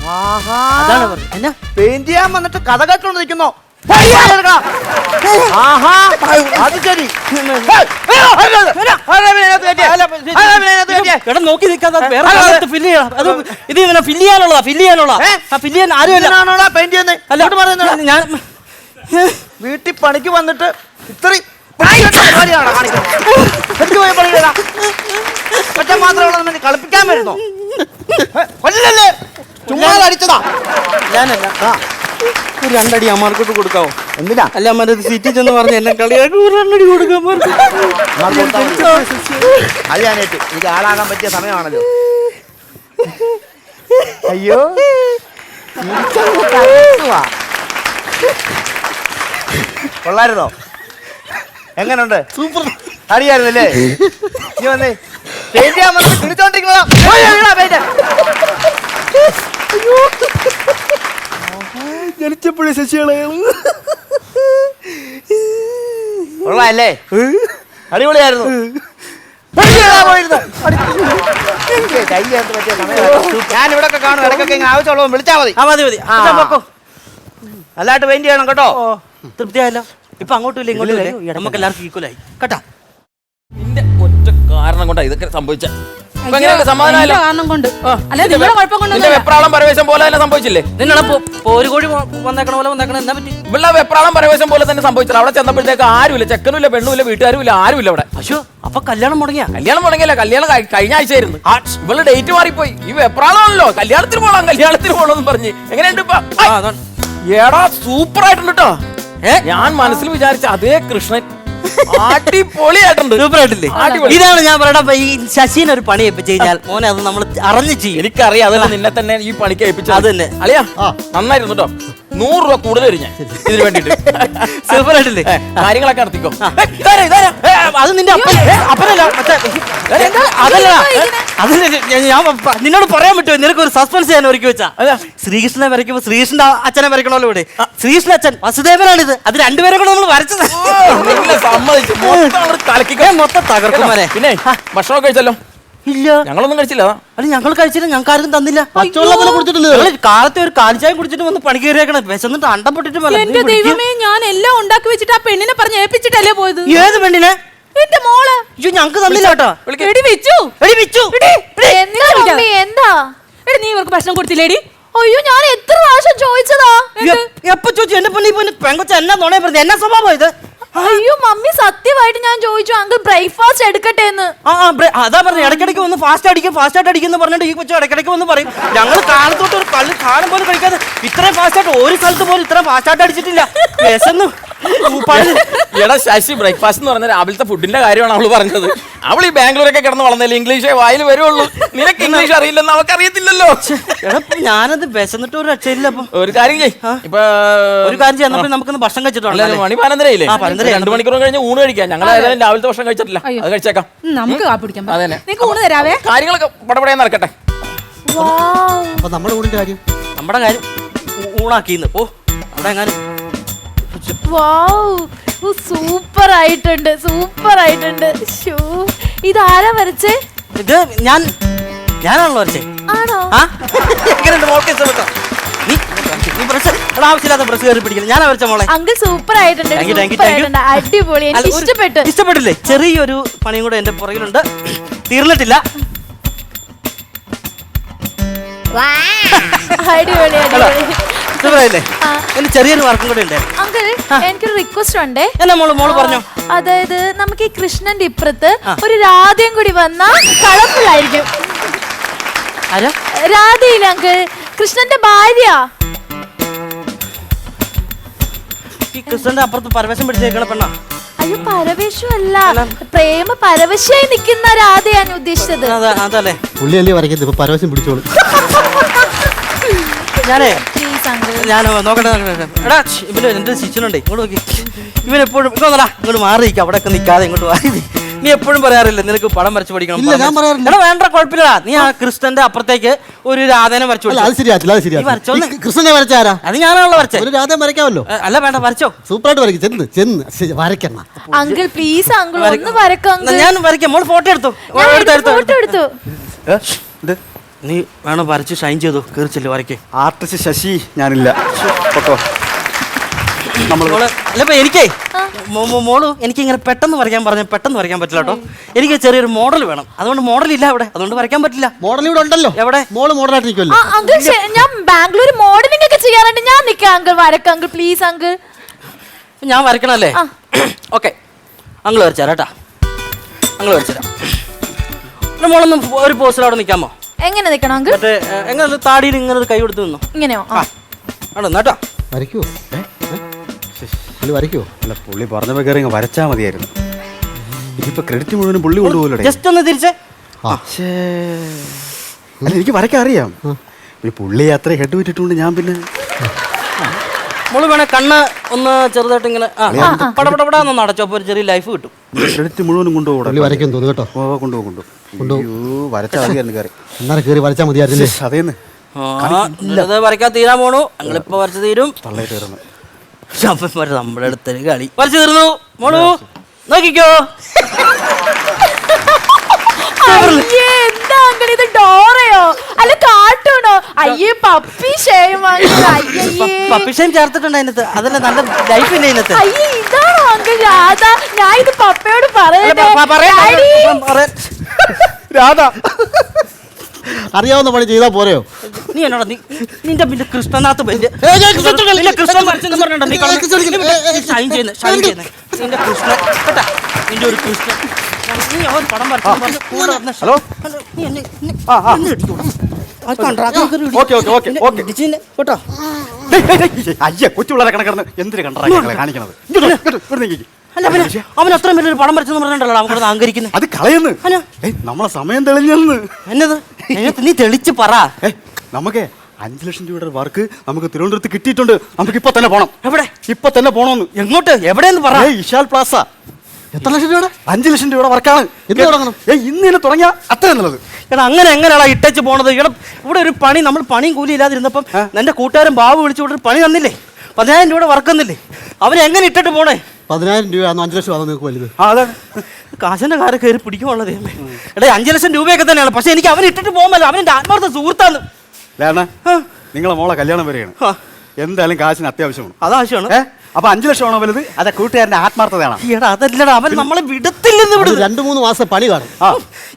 അതാണ് പറയുന്നത്. എന്നാ പെയിന്റ് ചെയ്യാൻ വന്നിട്ട് കഥ കേട്ടോണ്ടിരിക്കുന്നോ? ആഹാ അത് ശരി. എടാ നോക്കി നിൽക്കാതെ വേറെ ഫില്ല് ചെയ്യണം. അത് ഇത് ഇങ്ങനെ ഫില്ല് ചെയ്യാനുള്ളതാ, ഫില്ല് ചെയ്യാൻ ആരും പെയിന്റ് ചെയ്യുന്നത് അല്ല പറയുന്നത്. ഞാൻ വീട്ടിൽ പണിക്ക് വന്നിട്ട് ഇത്രയും പരിപാടിയാണോ കാണിക്കുന്നത്? എന്ത് പോയി പണി ചെയ്താ? ഒറ്റ മാത്രമുള്ള കളിപ്പിക്കാൻ വരുന്നോ? കൊല്ലല്ലേ, ചുമ്മാ അടിച്ചതാ. ഞാനല്ല ഒരു രണ്ടടി അമ്മാർക്കോട്ട് കൊടുക്കാവോ? എന്തിനാ? അല്ല അമ്മ സീറ്റിൽ ചെന്ന് പറഞ്ഞ് എന്നെ കളിയാക്കി ഒരു രണ്ടടി കൊടുക്കാൻ അത് ഞാനേറ്റ്. എനിക്ക് ആളാകാൻ പറ്റിയ സമയമാണല്ലോ. അയ്യോ കൊള്ളായിരുന്നോ? എങ്ങനുണ്ട്? സൂപ്പർ. അറിയായിരുന്നല്ലേ? നീ വന്നേ പിടിച്ചോണ്ടിരിക്കണോ? ജനിച്ചപ്പോഴേ ശശികളാണ്. കൊള്ളാല്ലേ? അടിപൊളിയായിരുന്നു. ഞാൻ ഇവിടെ കാണും, ഇടയ്ക്കൊക്കെ ഇങ്ങനെ ആവശ്യമുള്ളവൻ വിളിച്ചാൽ മതി. മതി മതി. നല്ലതായിട്ട് പെയിന്റ് ചെയ്യണം കേട്ടോ. തൃപ്തിയായല്ലോ. ഇപ്പൊ അങ്ങോട്ടും ഇല്ല ഇങ്ങോട്ടും ഇല്ല, നമുക്ക് എല്ലാവർക്കും ഈക്വലായി കേട്ടാ. നിന്റെ ഒറ്റ കാരണം കൊണ്ടാ ഇതൊക്കെ സംഭവിച്ച. സമാധാനം കാരണം കൊണ്ട് അല്ലെ നിങ്ങളുടെ കുഴപ്പം നിന്റെ വെപ്രാളം പരവേശം പോലെ തന്നെ സംഭവിച്ചില്ലേ? നിങ്ങളെ ഒരു കോഴി വന്നേക്കണ പോലെ വന്നേക്കണ എന്താ പറ്റി? ഇവിടെ വെപ്രാളം പരവേശം പോലെ തന്നെ സംഭവിച്ചത്. അവിടെ ചെന്നപ്പോഴത്തേക്ക് ആരുമില്ല, ചെക്കനുമില്ല, പെണ്ണുമില്ല, വീട്ടുകാരുമില്ല, ആരുമില്ല അവിടെ. അശോ അപ്പൊ കല്യാണം മുടങ്ങിയ? കല്യാണം മുടങ്ങിയല്ല, കല്യാണം കഴിഞ്ഞ ആഴ്ചയായിരുന്നു. ഇവള് ഡേറ്റ് മാറിപ്പോയി. ഈ വെപ്രാളമാണല്ലോ, കല്യാണത്തിന് പോകണമെന്ന് പറഞ്ഞ്. എങ്ങനെയുണ്ട് ഇപ്പൊ? ഏടാ സൂപ്പർ ആയിട്ടുണ്ട് കേട്ടോ. ഞാൻ മനസ്സിൽ വിചാരിച്ച അതേ കൃഷ്ണൻ അടിപൊളിയായിട്ടുണ്ട്. സൂപ്പറായിട്ടില്ലേ? ഇതാണ് ഞാൻ പറയണ ഈ ശശീനെ ഒരു പണി ഏൽപ്പിച്ചു കഴിഞ്ഞാൽ മോനെ അത് നമ്മൾ അറിഞ്ഞു ചെയ്യും. എനിക്കറിയാം, അതല്ല നിന്നെ തന്നെ ഈ പണിക്ക് ഏൽപ്പിച്ചത്. അത് തന്നെ അളിയാ നന്നായിരുന്നു കേട്ടോ. 100 രൂപ കൂടുതൽ വരും ഞാൻ ഇതിന് വേണ്ടിട്ട്. സൂപ്പറായിട്ടില്ലേ? കാര്യങ്ങളൊക്കെ നടത്തിക്കോ. അത് നിന്റെ അപ്പനല്ല, അതല്ല ഞാൻ നിന്നോട് പറയാൻ പറ്റുമോ? നിനക്ക് ഒരു സസ്പെൻസ് ഞാൻ ഒരുക്കി വെച്ചാ. ശ്രീകൃഷ്ണനെ വരയ്ക്കുമ്പോ ശ്രീകൃഷ്ണന്റെ അച്ഛനെ വരയ്ക്കണല്ലോ ഇവിടെ. ശ്രീകൃഷ്ണ അച്ഛൻ വസുദേവനാണിത്. അത് രണ്ടുപേരെ കൂടെ നമ്മൾ വരച്ചത്. മൊത്തം തകർക്കും. പിന്നെ ഭക്ഷണം കഴിച്ചല്ലോ? ഇല്ല ഞങ്ങളൊന്നും കഴിച്ചില്ല. അല്ല ഞങ്ങൾ കഴിച്ചില്ല, ഞങ്ങൾക്ക് ആരും തന്നില്ല. കാലത്തെ ഒരു കാലിച്ചായം കുടിച്ചിട്ട് വന്ന് പണി കയറിയേക്കണം. വിശന്നിട്ട് അണ്ടം പൊട്ടിട്ട്. എന്റെ ദൈവമേ, ഞാൻ എല്ലാം ഉണ്ടാക്കി വെച്ചിട്ട് ആ പെണ്ണിനെ പറഞ്ഞ് ഏൽപ്പിച്ചിട്ടല്ലേ പോയത്. ഏത് പെണ്ണിനെ? എന്റെ മോള്. ഞങ്ങൾക്ക് തന്നില്ല കേട്ടോ. എന്താ നീ ഇവർക്ക് ഭക്ഷണം കൊടുത്തില്ലേടി? അയ്യോ ഞാൻ എത്ര പ്രാവശ്യം ചോദിച്ചതാ. എപ്പോ ചോദിച്ചു? എന്നെ പെങ്കൊച്ച എന്നാ നോണേ പറഞ്ഞു? എന്നാ സ്വഭാവം ഇത്? അയ്യോ മമ്മി സത്യമായിട്ട് ഞാൻ ചോദിച്ചു അങ്കിൾ ബ്രേക്ക്ഫാസ്റ്റ് എടുക്കട്ടെ എന്ന്. അതാ പറഞ്ഞു ഇടയ്ക്കിടയ്ക്ക് വന്ന് ഫാസ്റ്റ് അടിക്കുന്നു പറഞ്ഞിട്ട് ഈ കൊച്ചു ഇടയ്ക്കിടയ്ക്ക് വന്ന് പറയും. ഞങ്ങൾ കാലത്തോട്ട് ഒരു കാലം പോലും കഴിക്കാതെ ഇത്രയും ഫാസ്റ്റ് ആയിട്ട് ഒരു സ്ഥലത്ത് പോലും ഇത്ര ഫാസ്റ്റ് ആയിട്ട് അടിച്ചിട്ടില്ല. എടാ ശശി, ബ്രേക്ക്ഫാസ്റ്റ് എന്ന് പറഞ്ഞാൽ രാവിലത്തെ ഫുഡിന്റെ കാര്യമാണ് അവള് പറഞ്ഞത്. അവൾ ഈ ബാംഗ്ലൂരൊക്കെ കിടന്ന് വളർന്നല്ലേ, ഇംഗ്ലീഷേ വായിൽ വരുള്ളൂ. നിനക്ക് ഇംഗ്ലീഷ് അറിയില്ലെന്ന് അവൾക്ക് അറിയത്തില്ലല്ലോ. ഞാനത് വിശന്നിട്ട് ഒരു രക്ഷയില്ല. ഒരു കാര്യം ഇപ്പൊ ഒരു കാര്യം ചെയ്യുന്നപ്പോൾ നമുക്കൊന്ന് ഭക്ഷണം കഴിച്ചിട്ടുണ്ടല്ലോ. മണി 11:30 2 മണിക്കൂർ കഴിഞ്ഞ് ഊണ് കഴിക്കാം. ഞങ്ങൾ ഏതായാലും രാവിലത്തെ ഭക്ഷണം കഴിച്ചിട്ടില്ല, അത് കഴിച്ചേക്കാം. നമുക്ക് കാപ്പി കുടിക്കാം. അതന്നെ, ഊണ് തരാവേ. കാര്യങ്ങളൊക്കെ പടപടയെ നടക്കട്ടെ. നമ്മുടെ ഊണിന്റെ കാര്യം നമ്മുടെ കാര്യം ഊണാക്കിന്ന്. ഓ അവിടെ എങ്ങാനും സൂപ്പർ ആയിട്ടുണ്ട്, സൂപ്പർ ആയിട്ടുണ്ട്. ഇതാരാ വരച്ചേ? ഇത് ഞാനാണല്ലോ വരച്ചേ. ആണോ? ആവശ്യമില്ലാത്ത ബ്രഷ് കയറി പിടിക്കില്ല. ഞാനാ വരച്ച മോളെ. അങ്കിൾ സൂപ്പർ ആയിട്ടുണ്ട്, അടിപൊളി. എനിക്ക് ഇഷ്ടപ്പെട്ടു. ഇഷ്ടപ്പെട്ടില്ലേ? ചെറിയൊരു പണിയും കൂടെ എന്റെ പുറകിലുണ്ട്, തീർന്നിട്ടില്ല. അടിപൊളി സൂപ്പറായില്ലേ? എന്റെ ചെറിയൊരു വർക്കും കൂടെ ഉണ്ട്. അങ്കിൾ എനിക്കൊരു റിക്വസ്റ്റ് ഉണ്ടേ. എന്നാ മോള് പറഞ്ഞോ. അതായത് നമുക്ക് ഈ കൃഷ്ണന്റെ ഇപ്പുറത്ത് ഒരു രാധയും കൂടി വന്നാ കളർഫുൾ ആയിരിക്കും. രാധയില്ല അങ്കിൾ, കൃഷ്ണന്റെ ഭാര്യ. ഈ കൃഷ്ണന്റെ അപ്പുറത്ത് പരവേശം പിടിച്ചേക്കണ പെണ്ണാ? അയ്യോ പരവേശം അല്ല, പ്രേമ പരവശയായി നിൽക്കുന്ന രാധയാണ് ഉദ്ദേശിച്ചത്. അതല്ലേ പുള്ളിയല്ലേ വരയ്ക്കുന്നത്? ഇപ്പൊ പരവേശം പിടിച്ചോളൂ. ഞാൻ നോക്കട്ടെ. എടാ ഇവന് എന്റെ ശിഷ്യനുണ്ടേ, ഇങ്ങോട്ട് നോക്കി. ഇവനെപ്പോഴും ഇങ്ങോട്ട് മാറിയിരിക്കും, അവിടെ ഒക്കെ നിൽക്കാതെ ഇങ്ങോട്ട് മാറി. നീ എപ്പോഴും പറയാറില്ല നിനക്ക് പടം വരച്ചു പഠിക്കണം. ഇല്ല, ഞാൻ പറയാറില്ല. എടാ വേണ്ട, കുഴപ്പമില്ല. നീ ആ കൃഷ്ണന്റെ അപ്പുറത്തേക്ക് ഒരു രാധേനെ വരച്ചു അല്ല, അത് ശരിയാത്തില്ല, അത് നീ വരച്ചോന്ന്. ശരിയാ. കൃഷ്ണനെ വരച്ചാരാ? അത് ഞാനാണല്ലോ വരച്ചേ. ഒരു രാധ വരയ്ക്കാമല്ലോ. അല്ല വേണ്ട, വരച്ചോ. സൂപ്പറായിട്ട് വരയ്ക്കും. ചെന്ന് വരയ്ക്കണം. അങ്കിൾ പ്ലീസ് അങ്കിൾ ഒന്ന് വരക്കാം അങ്കിൾ. ഞാൻ വരയ്ക്കാം. മോള് ഫോട്ടോ എടുത്തു. ഫോട്ടോ എടുത്തു. നീ വേണം വരച്ച് ഷൈൻ ചെയ്തു. കീറിച്ചില്ല വരയ്ക്ക്. ആർട്ടിസ്റ്റ് ശശി ഞാനില്ല. കേട്ടോ മോള് അല്ല ഇപ്പൊ എനിക്കേ മോള് എനിക്ക് ഇങ്ങനെ പെട്ടെന്ന് വരയ്ക്കാൻ പറഞ്ഞ പെട്ടെന്ന് വരയ്ക്കാൻ പറ്റില്ല കേട്ടോ. എനിക്ക് ചെറിയൊരു മോഡൽ വേണം. അതുകൊണ്ട് മോഡൽ ഇല്ല അവിടെ, അതുകൊണ്ട് വരയ്ക്കാൻ പറ്റില്ല. മോഡൽ ഇവിടെ ഉണ്ടല്ലോ. എവിടെ? മോള് മോഡലായിട്ട് നിൽക്കുമല്ലോ. അങ്കിൾ ഞാൻ ബാംഗ്ലൂർ മോഡലിംഗ് ഒക്കെ ചെയ്യാറുണ്ട്. ഞാൻ നിൽക്കാം അങ്കിൾ, വരക്കാം അങ്കിൾ പ്ലീസ് അങ്കിൾ. ഞാൻ വരക്കണല്ലേ? ഓക്കെ, അങ്ങള് വരച്ചാരാ കേട്ടാ. അങ്ങള് വരച്ചുതരാം. മോളൊന്നും ഒരു പോസ്റ്റിൽ അവിടെ നിൽക്കാമോ? എങ്ങനെ നിൽക്കണം അങ്കിൾ? മറ്റേ എങ്ങനെ താടിയിൽ ഇങ്ങനെ ഒരു കൈ കൊടുത്ത് നിന്നോ. ഇങ്ങനെയോ? അവിടെ കേട്ടോ. വരയ്ക്കുവോ? വരയ്ക്കുവോ? അല്ല, പുള്ളി പറഞ്ഞപ്പോ കയറി വരച്ചാ മതിയായിരുന്നു. ഇതിപ്പോ ക്രെഡിറ്റ് മുഴുവനും പുള്ളി കൊണ്ടുപോകല്ലോ. ജസ്റ്റ് ഒന്ന് തിരിച്ചേ. അല്ല, എനിക്ക് വരയ്ക്കാൻ അറിയാം. പിന്നെ പുള്ളി അത്ര ഹെഡ് വിട്ടിട്ടുണ്ട്. ഞാൻ പിന്നെ മോള് വേണേ കണ്ണ് ഒന്ന് ചെറുതായിട്ട് ഇങ്ങനെ പടപടപടാന്ന് അടച്ചോ. അപ്പൊ ഒരു ചെറിയ ലൈഫ് കിട്ടും. ക്രെഡിറ്റ് മുഴുവനും കൊണ്ടുപോകും. വരയ്ക്കും തോന്നുന്നു കേട്ടോ. കൊണ്ടുപോകും. വരച്ചാ മതിയായിരുന്നു കയറി. എന്നാലും കയറി വരച്ചാൽ മതിയായിരുന്നില്ലേ? അതേന്ന് വരയ്ക്കാൻ തീരാൻ പോണു. ഞങ്ങളിപ്പോ വരച്ചു തീരും. തള്ളയിട്ട് കയറുന്നു. നമ്മുടെ അടുത്തൊരു കളി വരച്ചു തീർന്നു. മോളു നോക്കിക്കോ. അയ്യേ, എന്താ അങ്കിൾ ഇത്? ഡോറയോ അല്ല കാർട്ടൂണോ? അയ്യേ പപ്പി ഷേം പപ്പിഷയും ചേർത്തിട്ടുണ്ട് അതിനകത്ത്. അതല്ല നല്ല ലൈഫ് ഇല്ല അതിനകത്ത്. അയ്യേ ഇതാണോ അങ്കിൾ രാധ? ഞാൻ ഇത് പപ്പയോട് പറയട്ടെ. രാധ അറിയാവുന്ന പണി ചെയ്താൽ പോരെയോ? നീ എന്നോട് നിന്റെ പിന്നെ കൃഷ്ണനാഥ് കൃഷ്ണൻ ഷൈൻ ചെയ്യുന്ന നിന്റെ കൃഷ്ണൻ കേട്ടാ. നിന്റെ ഒരു കൃഷ്ണൻ നീ ഒരു പടം വരച്ചു. ഹലോ. കേട്ടോ. അയ്യ, കൊച്ചു പിള്ളേരെ കണക്കിടന്ന് എന്തിനു കണ്ടാ കാണിക്കണത്? അല്ല പിന്നെ അവൻ അത്രയും വലിയൊരു പടം വരച്ചെന്ന് പറഞ്ഞിട്ടുണ്ടല്ലോ അവൻ അഹങ്കരിക്കുന്നത്. അത് കളയുന്നു. നമ്മളെ സമയം തെളിഞ്ഞെന്ന്. എന്നത് നീ തെളിച്ച് പറ. നമുക്ക് 5 ലക്ഷം രൂപയുടെ വർക്ക് നമുക്ക് തിരുവനന്തപുരത്ത് കിട്ടിയിട്ടുണ്ട്. നമുക്ക് ഇപ്പൊ തന്നെ പോണം. എവിടെ? ഇപ്പൊ തന്നെ പോണോന്ന്. എങ്ങോട്ട്? എവിടെയെന്ന് പറ. ഇഷാൽ പ്ലാസ. എത്ര ലക്ഷം രൂപയുടെ? 5 ലക്ഷം രൂപയുടെ വർക്കാണ്. എന്ന് തുടങ്ങണം? ഇന്ന് തന്നെ തുടങ്ങിയ അത്ര എന്നുള്ളത്. എടാ അങ്ങനെ എങ്ങനെയാ ഇട്ടച്ച് പോണത്? ഇവിടെ ഒരു പണി നമ്മൾ പണിയും കൂലി ഇല്ലാതിരുന്നപ്പം എന്റെ കൂട്ടുകാരൻ ബാബു വിളിച്ചു ഇവിടെ ഒരു പണി തന്നില്ലേ? 10,000 രൂപയുടെ വർക്ക് തന്നില്ലേ? അവരെങ്ങനെ ഇട്ടിട്ട് പോണേ? 10,000 രൂപ 5 ലക്ഷം അത് നിങ്ങൾക്ക് വലുത്. അതാണ് കാശന്റെ കാര്യം കയറി പിടിക്കുവാനുള്ളത്. എടാ 5 ലക്ഷം രൂപയൊക്കെ തന്നെയാണ്. പക്ഷെ എനിക്ക് അവൻ ഇട്ടിട്ട് പോകുമല്ലോ. അവന്റെ ആത്മാർത്ഥ സുഹൃത്താണ്. നിങ്ങളെ മോളെ കല്യാണം വരെയാണ്. എന്തായാലും കാശിന് അത്യാവശ്യമാണ്. അതാവശ്യമാണ്. അപ്പൊ 5 ലക്ഷമാണോ വലുത്? അതെ, കൂട്ടുകാരന്റെ ആത്മാർത്ഥതയാണ്. ഈടാ അതല്ലടാ, അവൻ നമ്മളെ വിടത്തില്ലെന്ന് ഇവിടെ. 2-3 മാസം പണി കാണും.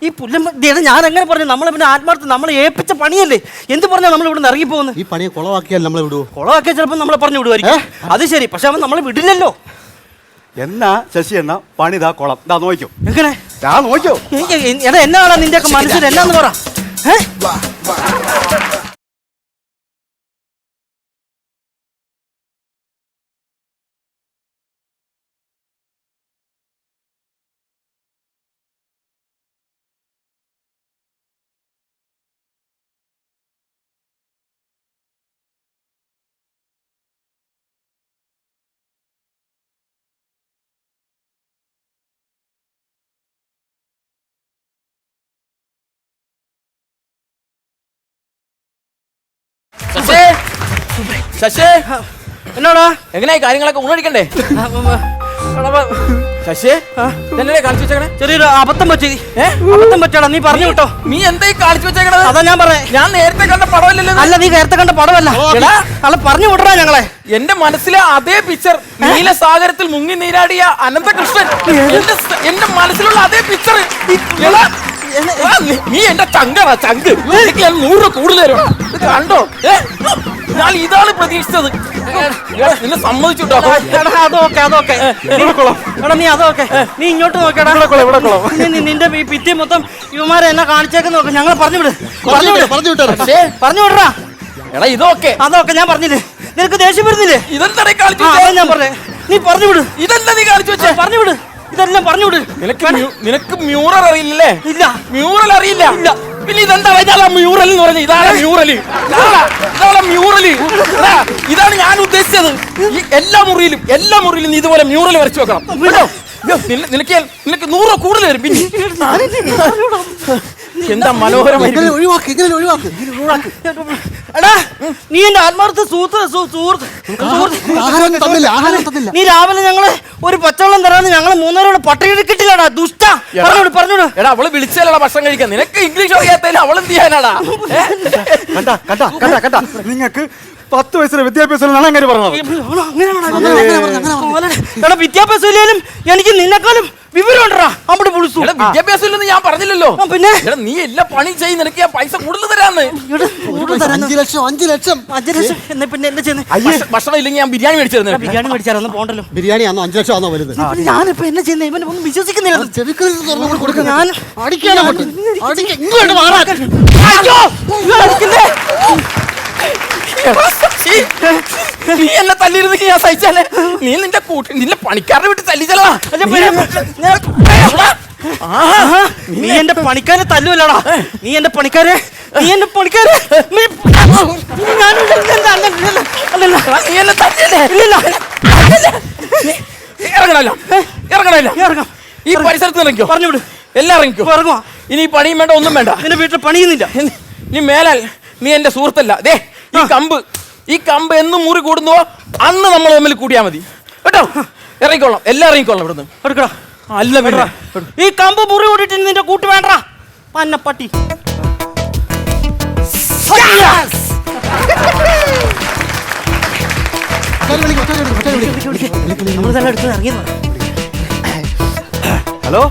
ഈ പുല്ലം ഞാൻ എങ്ങനെ പറഞ്ഞു? നമ്മളെ പിന്നെ ആത്മാർത്ഥം നമ്മളെ ഏൽപ്പിച്ച പണിയല്ലേ. എന്ത് പറഞ്ഞാ നമ്മൾ ഇവിടെ നിന്ന് ഇറങ്ങി പോകുന്നത്? ഈ പണിയെ കുളവാക്കിയാൽ നമ്മളെ വിടുവോ? കുളമാക്കിയാൽ ചിലപ്പോൾ നമ്മളെ പറഞ്ഞു വിടുമായിരിക്കും. അത് ശരി, പക്ഷെ അവൻ നമ്മളെ വിടില്ലല്ലോ. എന്നാ ശശി എന്നാ പണിതാ കുളം ഇതാ നോക്കിയോ. എങ്ങനെ? നോക്കിയോ. എടാ എന്നാണ് നിന്റെ ഒക്കെ മനസ്സിൽ എന്നാന്ന് പറ. ശശി എന്നോടാ എങ്ങനെയായി കാര്യങ്ങളൊക്കെ ഉണടിക്കണ്ടേ? ശശി എന്നെ കാണിച്ചു വെച്ചേക്കണേ? ചെറിയൊരു അബദ്ധം പറ്റി. അബദ്ധം പറ്റാടാ. നീ പറഞ്ഞു കേട്ടോ. നീ എന്തായി കാണിച്ചു വെച്ചേക്കണത്? അതാ ഞാൻ പറയാം. ഞാൻ നേരത്തെ കണ്ട പടമല്ലല്ലോ. അല്ല, നീ നേരത്തെ കണ്ട പടമല്ല. അല്ല പറഞ്ഞു വിടറാ ഞങ്ങളെ. എന്റെ മനസ്സിലെ അതേ പിക്ചർ, നീലസാഗരത്തിൽ മുങ്ങി നീരാടിയ അനന്തകൃഷ്ണൻ. എന്റെ മനസ്സിലുള്ള അതേ പിക്ചർ. നീ എന്റെ ചങ്കാണ്, ചങ്ക്. എനിക്ക് ഞാൻ 100 കൂടുതൽ തരും. ഇത് കണ്ടോ? ഞാൻ ഇതാണ് പ്രതീക്ഷിച്ചത്. നിന്നെ സമ്മതിച്ചുട്ടോ. അതൊക്കെ നീ അതൊക്കെ നീ ഇങ്ങോട്ട് നോക്കടാ. നിന്റെ ഈ ഭിത്തി മൊത്തം ഇവന്മാരെ എന്നെ കാണിച്ചേക്ക് നോക്ക്. ഞങ്ങളെ പറഞ്ഞു വിടറാ. എടാ ഇതൊക്കെ അതൊക്കെ ഞാൻ പറഞ്ഞില്ലേ? നിനക്ക് ദേഷ്യം വരുന്നില്ലേ? ഇതെന്താ കാണിച്ചു? ഞാൻ പറഞ്ഞേ, നീ പറഞ്ഞു വിട്. ഇതെന്താ നീ കാണിച്ചു വെച്ചേ? പറഞ്ഞു വിട്. ഇതെല്ലാം പറഞ്ഞു വിട്. നിനക്ക് മ്യൂറൽ അറിയില്ലേ? ഇല്ല. മ്യൂറൽ അറിയില്ല? ഇല്ല. പിന്നെ ഇതെന്താ മ്യൂറൽ എന്ന് പറഞ്ഞ? ഇതാണ് മ്യൂറല്. ഇതാണ് ഞാൻ ഉദ്ദേശിച്ചത്. ഈ എല്ലാ മുറിയിലും നീ ഇതുപോലെ മ്യൂറൽ വരച്ചു വെക്കണം കേട്ടോ. നിനക്ക് 100 കൂടുതൽ വരും പിന്നെ. എന്താ മനോഹരമായി ഇങ്ങനെ ഒഴിവാക്ക്. എടാ നീ എന്റെ ആത്മാർത്ഥ സുഹൃത്ത്. ആഹാരം തന്നില്ല. നീ രാവിലെ ഞങ്ങള് ഒരു പച്ചവെള്ളം തരാന്ന് ഞങ്ങള് 3 നേരം പട്ടിക കിട്ടില്ലടാ ദുഷ്ട. പറഞ്ഞോട്. എടാ അവള് വിളിച്ചാലടാ ഭക്ഷണം കഴിക്കാൻ. നിനക്ക് ഇംഗ്ലീഷ് അറിയാത്തതിന് അവളെന്ത് ചെയ്യാനാടാ? കണ്ട നിങ്ങൾക്ക് 10 വയസ്സിലെ വിദ്യാഭ്യാസം അങ്ങനെ പറഞ്ഞത്. എടാ വിദ്യാഭ്യാസം ഇല്ലേലും എനിക്ക് നിന്നെക്കാളും വിവരം ഉണ്ടാ അവിടെ വിളിച്ചു. എടാ വിദ്യാഭ്യാസം ഇല്ലെന്ന് ഞാൻ പറഞ്ഞില്ലല്ലോ. പിന്നെ എടാ നീ എല്ലാ പണി ചെയ്ത് നിനക്ക് ഞാൻ പൈസ കൂടുതൽ തരാന്ന്. 5 ലക്ഷം. 5 ലക്ഷം എന്നാ പിന്നെ എന്താ ചെയ്യുന്നത്? ഭക്ഷണം ഇല്ലെങ്കിൽ ഞാൻ ബിരിയാണി മേടിച്ചു തരുന്നു. ബിരിയാണി മേടിച്ചാലൊന്നും പോണ്ടല്ലോ. ബിരിയാണി ആണോ 5 ലക്ഷം ആണോ വലുത്? ഞാനിപ്പോ എന്നാ ചെയ്യുന്നത്? ഇവനെ ഒന്നും വിശ്വസിക്കുന്നില്ല. ഞാൻ ഇങ്ങോട്ട് മാറാ. നീ എന്നെ തല്ലിരുന്നെങ്കിൽ ഞാൻ സഹിച്ചാലേ. നീ നിന്റെ പണിക്കാരനെ വിട്ട് തല്ലിച്ചല്ല. നീ എന്റെ പണിക്കാരെ തല്ലുവല്ലടാ. നീ എന്റെ പണിക്കാരെ നീ എന്നെ തല്ലിയല്ലേ? ഇറങ്ങണല്ലോ. ഈ പരിസരത്ത് ഇറങ്ങിക്കോ. പറഞ്ഞുവിട്. എല്ലാം ഇറങ്ങിക്കോ. ഇറങ്ങുവാ. ഇനി പണിയും വേണ്ട, ഒന്നും വേണ്ട. നിന്റെ വീട്ടിൽ പണിയുന്നില്ല. നീ മേലാൽ നീ എന്റെ സുഹൃത്തല്ല. ദേ ഈ കമ്പ് എന്ന് മുറി കൂടുന്നോ അന്ന് നമ്മൾ തമ്മിൽ കൂടിയാ മതി കേട്ടോ. ഇറങ്ങിക്കോളാം, എല്ലാം ഇറങ്ങിക്കോളാം ഇവിടുന്ന്. എടുക്കടാ. അല്ല പിന്നെ ഈ കമ്പ് മുറി കൂടിയിട്ട് നിന്റെ കൂട്ട് വേണ്ട പന്നപ്പട്ടി. ഹലോ.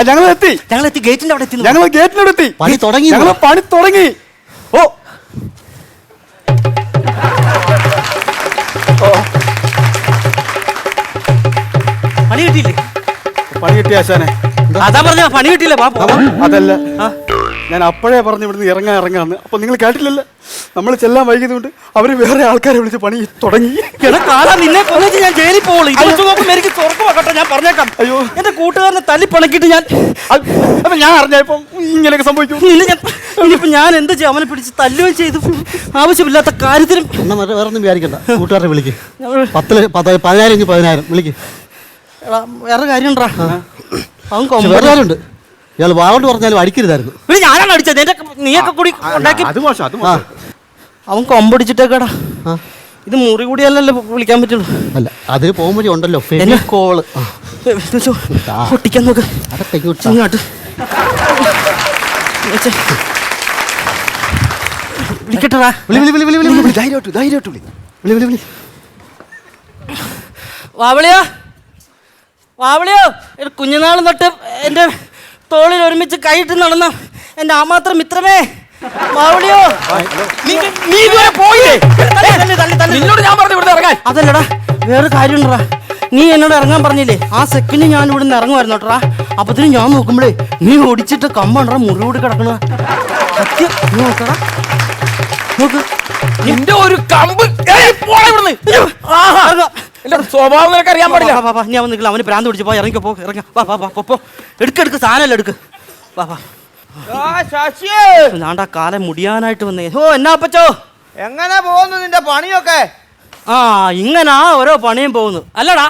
ഞങ്ങൾ എത്തി. ഗേറ്റിന്റെ അവിടെ എത്തി. ഞങ്ങൾ ഗേറ്റിനോട് എത്തി. പണി തുടങ്ങി. ഞങ്ങൾ പണി തുടങ്ങി. ഓ പണി കിട്ടിയില്ലേ? പണി കിട്ടി ആശാനെ. അതാ പറഞ്ഞ പണി കിട്ടിയില്ലേ? അതല്ല, ഞാൻ അപ്പോഴേ പറഞ്ഞു ഇവിടുന്ന് ഇറങ്ങാന്ന്. അപ്പൊ നിങ്ങൾ കേട്ടില്ലല്ലോ. നമ്മൾ ചെല്ലാൻ വൈകിയതുകൊണ്ട് അവര് വേറെ ആൾക്കാരെ വിളിച്ച് പണി തുടങ്ങി. നിന്നെ കൊന്നിട്ട് ഞാൻ ജയിലിൽ പോകുള്ളൂ. എനിക്ക് തുറക്കുവാക്കട്ടെ, ഞാൻ പറഞ്ഞേക്കാം. അയ്യോ, എന്റെ കൂട്ടുകാരനെ തല്ലി പണക്കിട്ട് ഞാൻ അപ്പൊ ഞാൻ അറിഞ്ഞപ്പോ ഇങ്ങനെയൊക്കെ സംഭവിക്കും. ഇനിയിപ്പോ ഞാൻ എന്ത് ചെയ്യും? അവനെ പിടിച്ച് തല്ലുകയും ചെയ്തു. ആവശ്യമില്ലാത്ത കാര്യത്തിനും. വേറെ ഒന്നും വിചാരിക്കണ്ട. കൂട്ടുകാരെ വിളിക്ക്. 10,000 വിളിക്ക്. വേറെ കാര്യം ഉണ്ടാ. അവൻ വേറെ കാര്യമുണ്ട്. ഇയാൾ വാഗോണ്ട് പറഞ്ഞാലും അടിക്കരുതായിരുന്നു. ഞാനാണ് അടിച്ചത്. നീയൊക്കെ കൂടി ഉണ്ടാക്കി. അത് മോശം. അവൻ കൊമ്പടിച്ചിട്ടേക്കടാ. ഇത് മുറി കൂടിയല്ലല്ലോ വിളിക്കാൻ പറ്റുള്ളൂ. അല്ല, അതിന് പോകുമ്പോഴേ ഉണ്ടല്ലോ ഫെവിക്കോള്. പൊട്ടിക്കാൻ നോക്ക്. അതൊക്കെ ഇങ്ങോട്ട് വിളിക്കട്ടാ. വാവളിയോ കുഞ്ഞുനാൾ തൊട്ട് എന്റെ തോളിൽ ഒരുമിച്ച് കൈയിട്ട് നടന്ന എന്റെ ആമാത്ര മിത്രമേ വാവളിയോ. നീ ഇതുവരെ പോയില്ലേ? നിന്നോട് ഞാൻ പറഞ്ഞു ഇവിടുന്ന് ഇറങ്ങാൻ. അതല്ലടാ, വേറെ കാര്യം ഉണ്ടടാ. നീ എന്നോട് ഇറങ്ങാൻ പറഞ്ഞില്ലേ? ആ സെക്കൻഡ് ഞാൻ ഇവിടുന്ന് ഇറങ്ങുമായിരുന്നു കേട്ടാ. അപ്പത്തിന് ഞാൻ നോക്കുമ്പോഴേ നീ ഓടിച്ചിട്ട് കമ്പണ്ടാ മുറിവോട് കിടക്കണ സത്യം. നീ നോക്കടാ, നോക്ക്. നിന്റെ ഒരു കമ്പ് സ്വഭാവം നിനക്ക് അറിയാൻ പാടില്ല. നീ അവൻ നിൽക്കില്ല. അവന് ഭ്രാന്ത് പിടിച്ച് പോയി ഇറങ്ങിക്കോ. ഇറങ്ങ. പോ. എടുക്ക് സാധനമല്ല എടുക്ക്. ഞാണ്ടാ കാലം മുടിയാനായിട്ട് വന്നേ. ഓ എന്നാ അപ്പച്ചോ, എങ്ങനെ പോകുന്നു നിന്റെ പണിയൊക്കെ? ഇങ്ങനാ ഓരോ പണിയും പോകുന്നു. അല്ലടാ